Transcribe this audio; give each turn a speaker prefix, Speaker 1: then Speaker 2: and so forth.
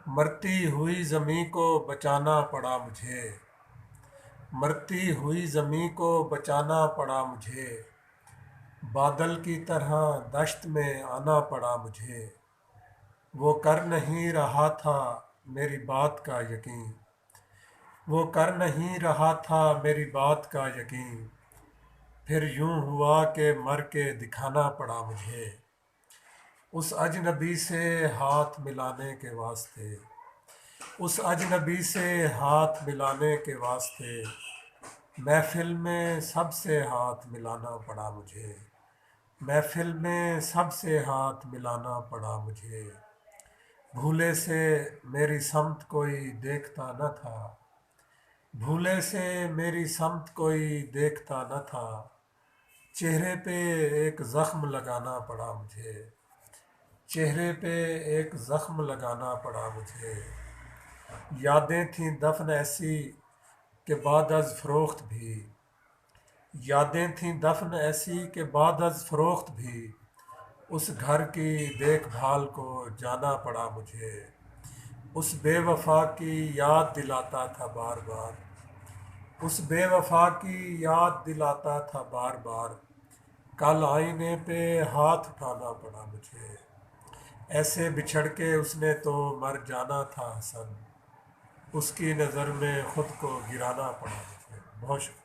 Speaker 1: مرتی ہوئی زمیں کو بچانا پڑا مجھے، مرتی ہوئی زمیں کو بچانا پڑا مجھے، بادل کی طرح دشت میں آنا پڑا مجھے۔ وہ کر نہیں رہا تھا میری بات کا یقین، وہ کر نہیں رہا تھا میری بات کا یقین، پھر یوں ہوا کہ مر کے دکھانا پڑا مجھے۔ اس اجنبی سے ہاتھ ملانے کے واسطے، اس اجنبی سے ہاتھ ملانے کے واسطے، محفل میں سب سے ہاتھ ملانا پڑا مجھے، محفل میں سب سے ہاتھ ملانا پڑا مجھے۔ بھولے سے میری سمت کوئی دیکھتا نہ تھا، بھولے سے میری سمت کوئی دیکھتا نہ تھا، چہرے پہ ایک زخم لگانا پڑا مجھے، چہرے پہ ایک زخم لگانا پڑا مجھے۔ یادیں تھیں دفن ایسی کہ بعد از فروخت بھی، یادیں تھیں دفن ایسی کہ بعد از فروخت بھی، اس گھر کی دیکھ بھال کو جانا پڑا مجھے۔ اس بے وفا کی یاد دلاتا تھا بار بار، اس بے وفا کی یاد دلاتا تھا بار بار، کل آئینے پہ ہاتھ اٹھانا پڑا مجھے۔ ایسے بچھڑ کے اس نے تو مر جانا تھا حسن، اس کی نظر میں خود کو گرانا پڑا مجھے۔ بہت شکریہ۔